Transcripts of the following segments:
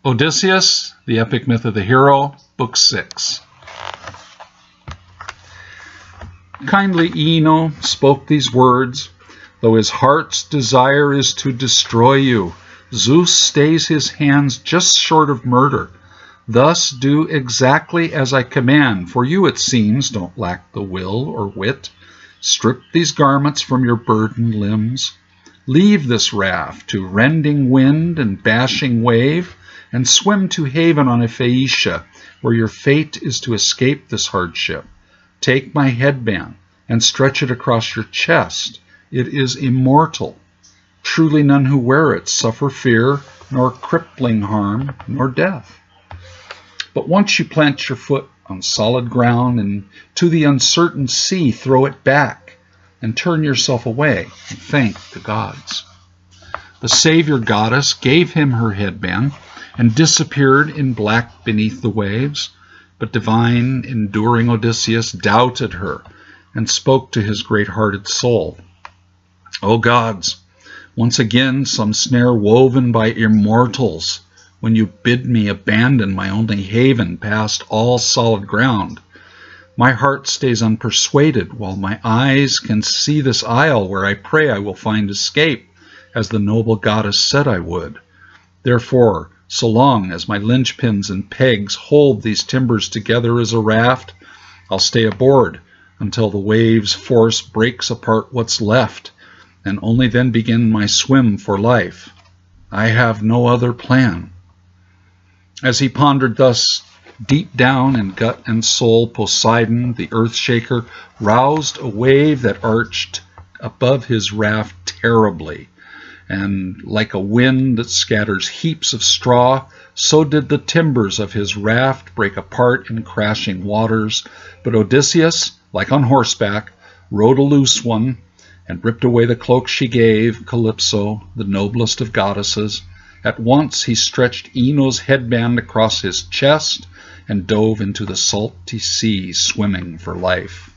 Odysseus, The Epic Myth of the Hero, Book 6. Kindly Ino spoke these words, though his heart's desire is to destroy you. Zeus stays his hands just short of murder. Thus do exactly as I command, for you, it seems, don't lack the will or wit. Strip these garments from your burdened limbs. Leave this raft to rending wind and bashing wave, and swim to haven on Phaeacia, where your fate is to escape this hardship. Take my headband and stretch it across your chest. It is immortal. Truly none who wear it suffer fear, nor crippling harm, nor death. But once you plant your foot on solid ground, and to the uncertain sea throw it back, and turn yourself away, and thank the gods. The Savior goddess gave him her headband, and disappeared in black beneath the waves. But divine, enduring Odysseus doubted her, and spoke to his great-hearted soul. O gods, once again some snare woven by immortals, when you bid me abandon my only haven past all solid ground. My heart stays unpersuaded, while my eyes can see this isle where I pray I will find escape, as the noble goddess said I would. Therefore, so long as my linchpins and pegs hold these timbers together as a raft, I'll stay aboard until the waves' force breaks apart what's left, and only then begin my swim for life. I have no other plan. As he pondered thus, deep down in gut and soul, Poseidon, the earth-shaker, roused a wave that arched above his raft terribly. And like a wind that scatters heaps of straw, so did the timbers of his raft break apart in crashing waters. But Odysseus, like on horseback, rode a loose one, and ripped away the cloak she gave, Calypso, the noblest of goddesses. At once he stretched Ino's headband across his chest, and dove into the salty sea, swimming for life.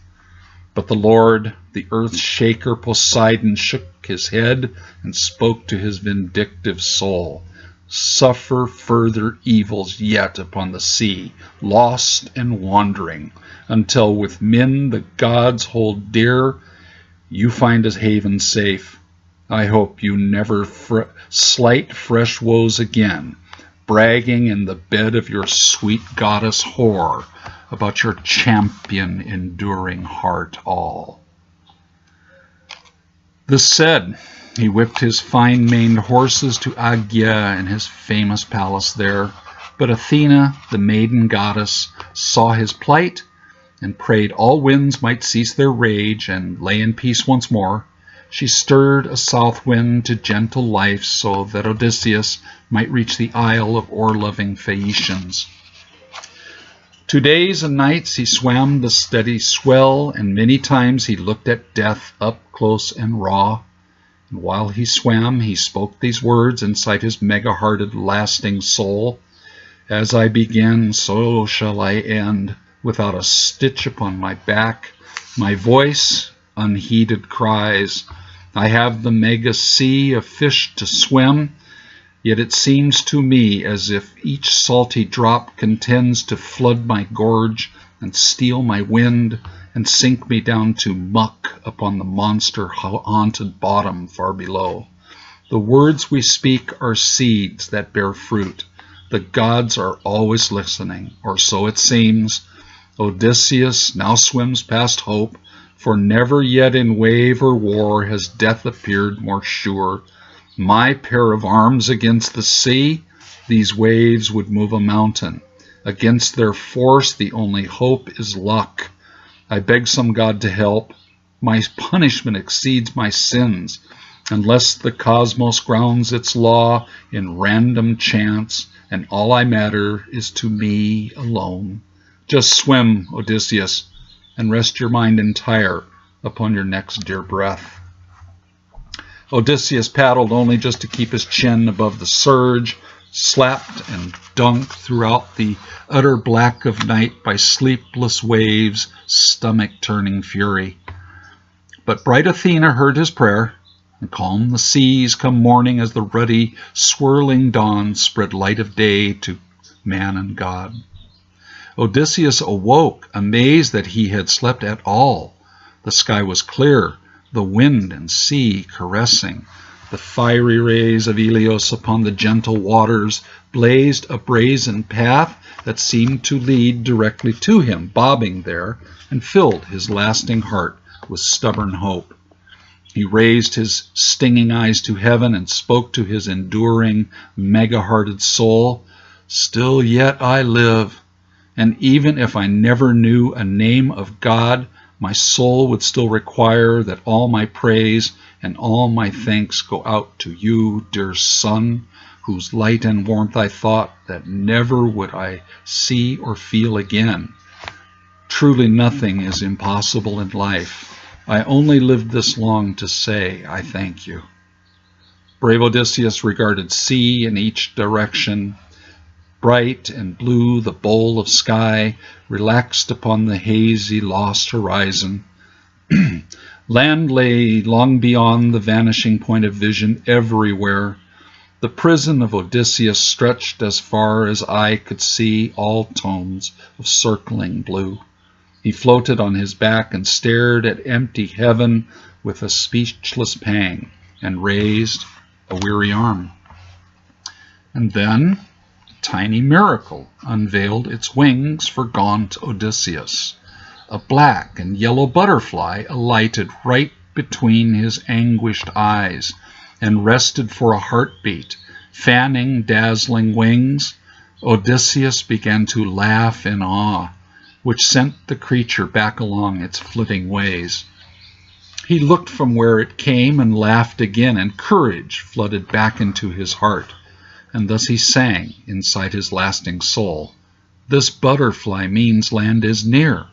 But the Lord, the earth-shaker Poseidon, shook his head and spoke to his vindictive soul. Suffer further evils yet upon the sea, lost and wandering, until with men the gods hold dear, you find a haven safe. I hope you never slight fresh woes again, bragging in the bed of your sweet goddess whore, about your champion enduring heart all. This said, he whipped his fine-maned horses to Agia in his famous palace there. But Athena, the maiden goddess, saw his plight, and prayed all winds might cease their rage, and lay in peace once more. She stirred a south wind to gentle life, so that Odysseus might reach the isle of oar-loving Phaeacians. 2 days and nights he swam the steady swell, and many times he looked at death up close and raw. And while he swam, he spoke these words inside his mega-hearted, lasting soul. As I began, so shall I end, without a stitch upon my back. My voice, unheeded, cries, I have the mega sea of fish to swim, yet it seems to me as if each salty drop contends to flood my gorge and steal my wind and sink me down to muck upon the monster-haunted bottom far below. The words we speak are seeds that bear fruit. The gods are always listening, or so it seems. Odysseus now swims past hope, for never yet in wave or war has death appeared more sure. My pair of arms against the sea, these waves would move a mountain. Against their force the only hope is luck. I beg some god to help. My punishment exceeds my sins, unless the cosmos grounds its law in random chance, and all I matter is to me alone. Just swim, Odysseus, and rest your mind entire upon your next dear breath. Odysseus paddled only just to keep his chin above the surge, slapped and dunked throughout the utter black of night by sleepless waves, stomach-turning fury. But bright Athena heard his prayer, And calm the seas come morning as the ruddy, swirling dawn spread light of day to man and God. Odysseus awoke, amazed that he had slept at all. The sky was clear, the wind and sea caressing. The fiery rays of Helios upon the gentle waters blazed a brazen path that seemed to lead directly to him, bobbing there, and filled his lasting heart with stubborn hope. He raised his stinging eyes to heaven and spoke to his enduring, mega-hearted soul, "Still yet I live, and even if I never knew a name of God, my soul would still require that all my praise and all my thanks go out to you, dear sun, whose light and warmth I thought that never would I see or feel again. Truly nothing is impossible in life. I only lived this long to say I thank you." Brave Odysseus regarded sea in each direction. Bright and blue the bowl of sky relaxed upon the hazy lost horizon. Land lay long beyond the vanishing point of vision everywhere. The prison of Odysseus stretched as far as eye could see, all tones of circling blue. He floated on his back and stared at empty heaven with a speechless pang, and raised a weary arm. And then a tiny miracle unveiled its wings for gaunt Odysseus. A black and yellow butterfly alighted right between his anguished eyes and rested for a heartbeat. Fanning dazzling wings, Odysseus began to laugh in awe, which sent the creature back along its flitting ways. He looked from where it came and laughed again, and courage flooded back into his heart. And thus he sang inside his lasting soul, "This butterfly means land is near.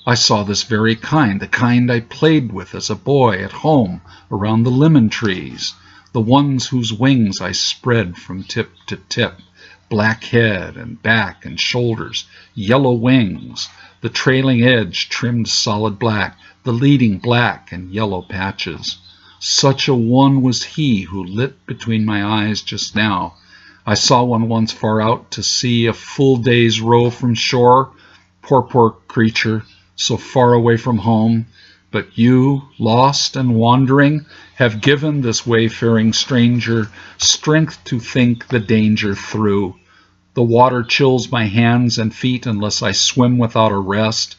I saw this very kind, the kind I played with as a boy at home around the lemon trees, the ones whose wings I spread from tip to tip, black head and back and shoulders, yellow wings, the trailing edge trimmed solid black, the leading black and yellow patches. Such a one was he who lit between my eyes just now. I saw one once far out to sea, a full day's row from shore. Poor creature, so far away from home. But you, lost and wandering, have given this wayfaring stranger strength to think the danger through. The water chills my hands and feet unless I swim without a rest,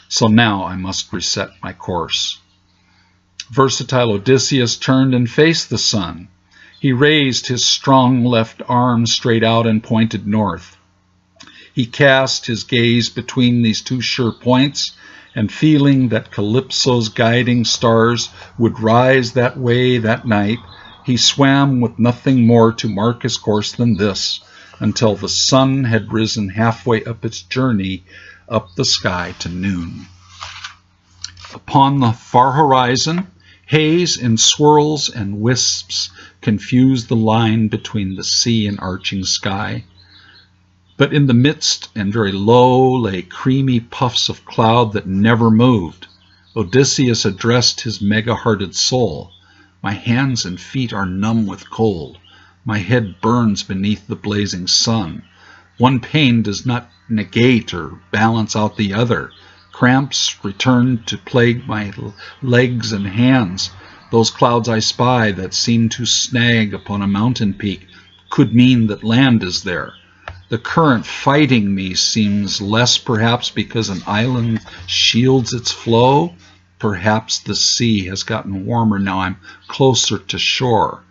so now I must reset my course." Versatile Odysseus turned and faced the sun. He raised his strong left arm straight out and pointed north. He cast his gaze between these two sure points, and feeling that Calypso's guiding stars would rise that way that night, he swam with nothing more to mark his course than this, until the sun had risen halfway up its journey up the sky to noon. Upon the far horizon, haze in swirls and wisps confused the line between the sea and arching sky. But in the midst and very low lay creamy puffs of cloud that never moved. Odysseus addressed his mega-hearted soul. "My hands and feet are numb with cold. My head burns beneath the blazing sun. One pain does not negate or balance out the other. Cramps return to plague my legs and hands. Those clouds I spy that seem to snag upon a mountain peak could mean that land is there. The current fighting me seems less perhaps because an island shields its flow. Perhaps the sea has gotten warmer now I'm closer to shore.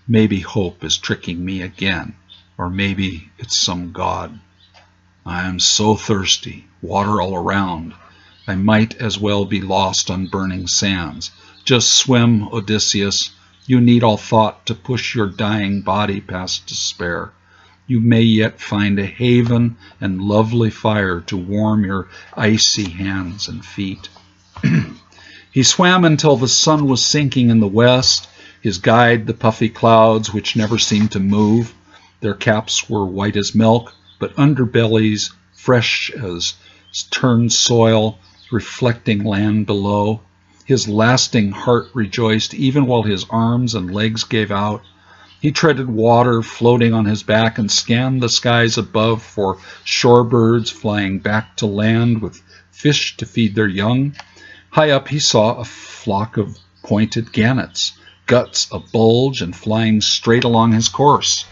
Maybe hope is tricking me again, or maybe it's some god. I am so thirsty, water all around. I might as well be lost on burning sands. Just swim, Odysseus. You need all thought to push your dying body past despair. You may yet find a haven and lovely fire to warm your icy hands and feet." He swam until the sun was sinking in the west, his guide the puffy clouds which never seemed to move. Their caps were white as milk, but underbellies fresh as turned soil, reflecting land below. His lasting heart rejoiced, even while his arms and legs gave out. He treaded water floating on his back and scanned the skies above for shorebirds flying back to land with fish to feed their young. High up he saw a flock of pointed gannets, guts abulge and flying straight along his course.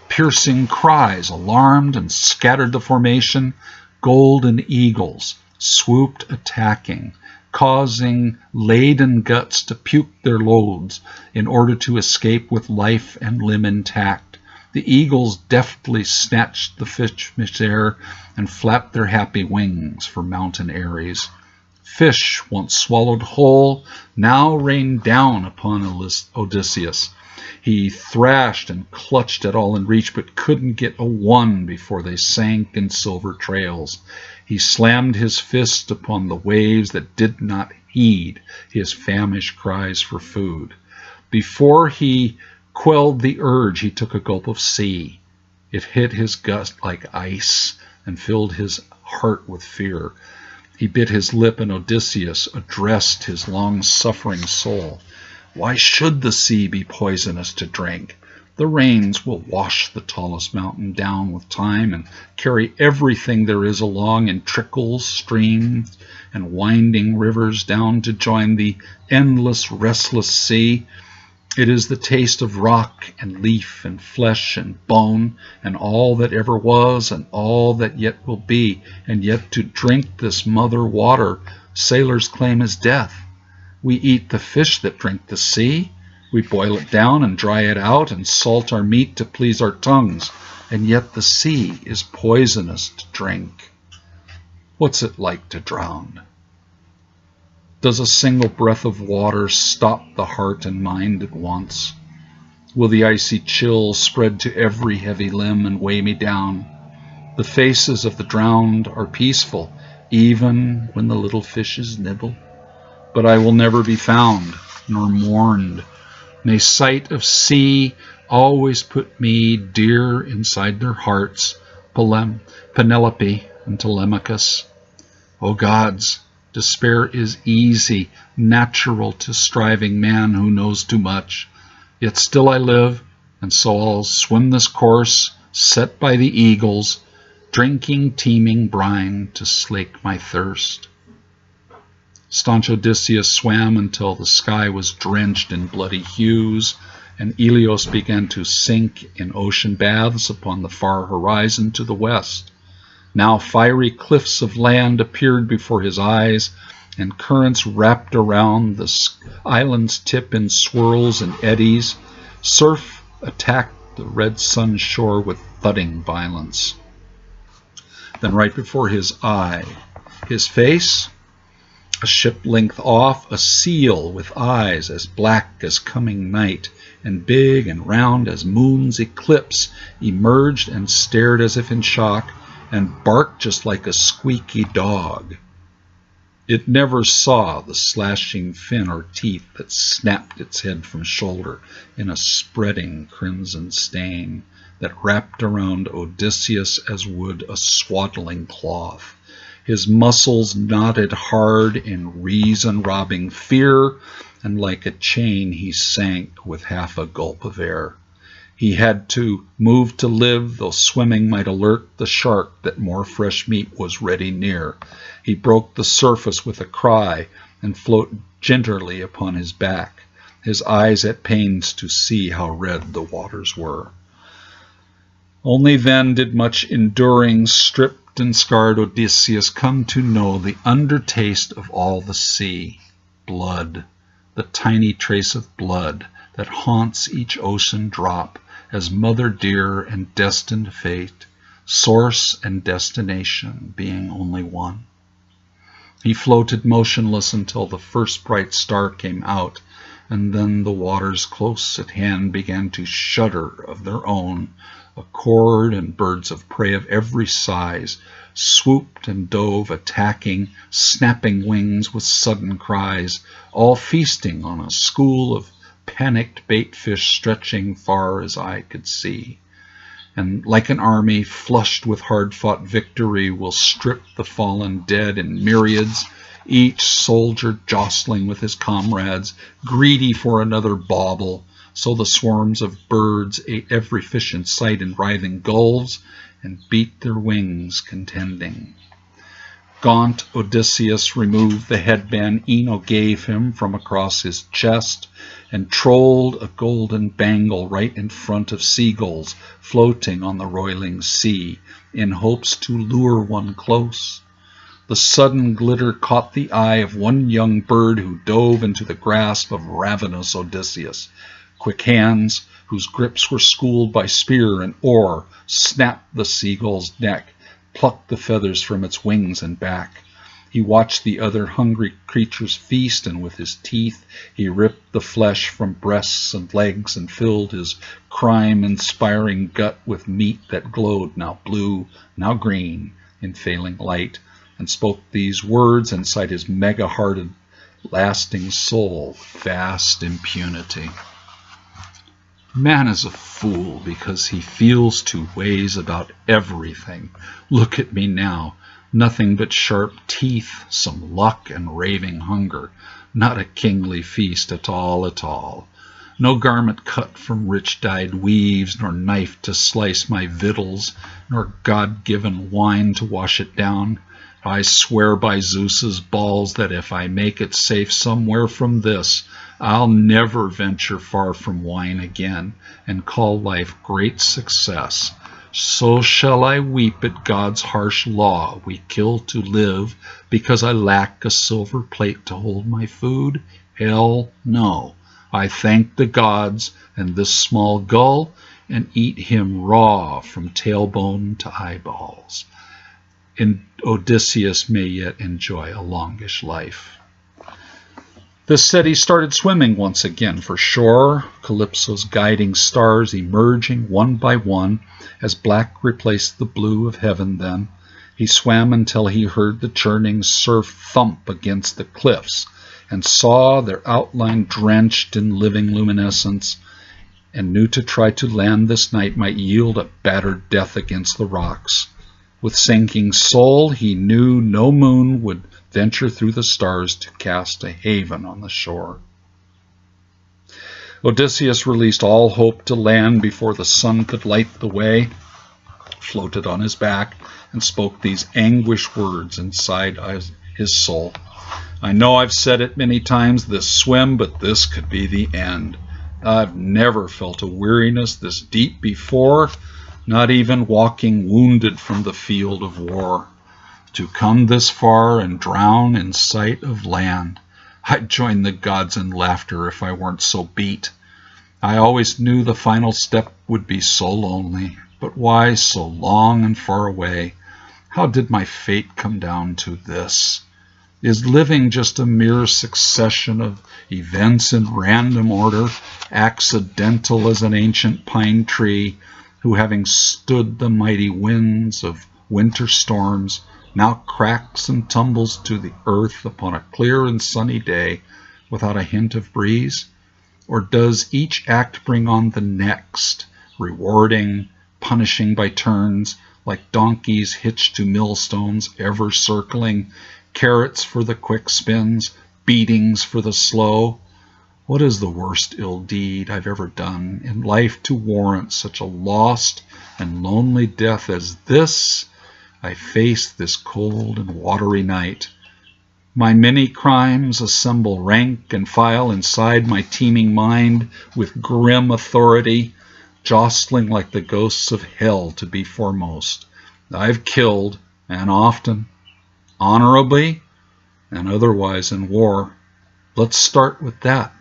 Piercing cries alarmed and scattered the formation. Golden eagles swooped attacking, causing laden guts to puke their loads in order to escape with life and limb intact. The eagles deftly snatched the fish air and flapped their happy wings for mountain aeries. Fish, once swallowed whole, now rained down upon Odysseus. He thrashed and clutched at all in reach, but couldn't get a one before they sank in silver trails. He slammed his fist upon the waves that did not heed his famished cries for food. Before he quelled the urge, he took a gulp of sea. It hit his gut like ice and filled his heart with fear. He bit his lip, and Odysseus addressed his long-suffering soul. Why should the sea be poisonous to drink? The rains will wash the tallest mountain down with time and carry everything there is along in trickles, streams, and winding rivers down to join the endless, restless sea. It is the taste of rock and leaf and flesh and bone and all that ever was and all that yet will be, and yet to drink this mother water sailors claim as death. We eat the fish that drink the sea. We boil it down and dry it out and salt our meat to please our tongues, and yet the sea is poisonous to drink. What's it like to drown? Does a single breath of water stop the heart and mind at once? Will the icy chill spread to every heavy limb and weigh me down? The faces of the drowned are peaceful, even when the little fishes nibble. But I will never be found, nor mourned. May sight of sea always put me dear inside their hearts, Penelope and Telemachus. O gods, despair is easy, natural to striving man who knows too much. Yet still I live, and so I'll swim this course set by the eagles, drinking teeming brine to slake my thirst. Staunch Odysseus swam until the sky was drenched in bloody hues, and Ilios began to sink in ocean baths upon the far horizon to the west. Now fiery cliffs of land appeared before his eyes, and currents wrapped around the island's tip in swirls and eddies. Surf attacked the red sun shore with thudding violence. Then right before his eye, his face, a ship length off, a seal with eyes as black as coming night, and big and round as moon's eclipse, emerged and stared as if in shock, and barked just like a squeaky dog. It never saw the slashing fin or teeth that snapped its head from shoulder in a spreading crimson stain that wrapped around Odysseus as would a swaddling cloth. His muscles knotted hard in reason-robbing fear, and like a chain he sank with half a gulp of air. He had to move to live, though swimming might alert the shark that more fresh meat was ready near. He broke the surface with a cry and floated gingerly upon his back, his eyes at pains to see how red the waters were. Only then did much enduring, stripped and scarred Odysseus come to know the undertaste of all the sea, blood, the tiny trace of blood that haunts each ocean drop as mother dear and destined fate, source and destination being only one. He floated motionless until the first bright star came out, and then the waters close at hand began to shudder of their own. A cord and birds of prey of every size swooped and dove, attacking, snapping wings with sudden cries, all feasting on a school of panicked bait fish stretching far as eye could see. and like an army flushed with hard-fought victory will strip the fallen dead in myriads, each soldier jostling with his comrades, greedy for another bauble. So the swarms of birds ate every fish in sight in writhing gulls, and beat their wings contending. Gaunt Odysseus removed the headband Ino gave him from across his chest, and trolled a golden bangle right in front of seagulls floating on the roiling sea, in hopes to lure one close. The sudden glitter caught the eye of one young bird who dove into the grasp of ravenous Odysseus. Quick hands, whose grips were schooled by spear and oar, snapped the seagull's neck, plucked the feathers from its wings and back. He watched the other hungry creatures feast, and with his teeth he ripped the flesh from breasts and legs and filled his crime-inspiring gut with meat that glowed, now blue, now green, in failing light, and spoke these words inside his mega-hearted, lasting soul, vast impunity. Man is a fool because he feels two ways about everything. Look at me now. Nothing but sharp teeth, some luck, and raving hunger. Not a kingly feast at all, at all. No garment cut from rich dyed weaves, nor knife to slice my victuals, nor God-given wine to wash it down. I swear by Zeus's balls that if I make it safe somewhere from this, I'll never venture far from wine again, and call life great success. So shall I weep at God's harsh law, we kill to live, because I lack a silver plate to hold my food? Hell no. I thank the gods and this small gull, and eat him raw from tailbone to eyeballs. And Odysseus may yet enjoy a longish life. This said, he started swimming once again for shore, Calypso's guiding stars emerging one by one as black replaced the blue of heaven. Then he swam until he heard the churning surf thump against the cliffs and saw their outline drenched in living luminescence, and knew to try to land this night might yield a battered death against the rocks. With sinking soul, he knew no moon would venture through the stars to cast a haven on the shore. Odysseus released all hope to land before the sun could light the way, floated on his back, and spoke these anguished words inside his soul. I know I've said it many times, this swim, but this could be the end. I've never felt a weariness this deep before, not even walking wounded from the field of war. To come this far and drown in sight of land, I'd join the gods in laughter if I weren't so beat. I always knew the final step would be so lonely, but why so long and far away? How did my fate come down to this? Is living just a mere succession of events in random order, accidental as an ancient pine tree, who having stood the mighty winds of winter storms, now cracks and tumbles to the earth upon a clear and sunny day without a hint of breeze? Or does each act bring on the next, rewarding, punishing by turns, like donkeys hitched to millstones, ever circling, carrots for the quick spins, beatings for the slow? What is the worst ill deed I've ever done in life to warrant such a lost and lonely death as this? I face this cold and watery night. My many crimes assemble rank and file inside my teeming mind with grim authority, jostling like the ghosts of hell to be foremost. I've killed, and often, honorably and otherwise in war. Let's start with that.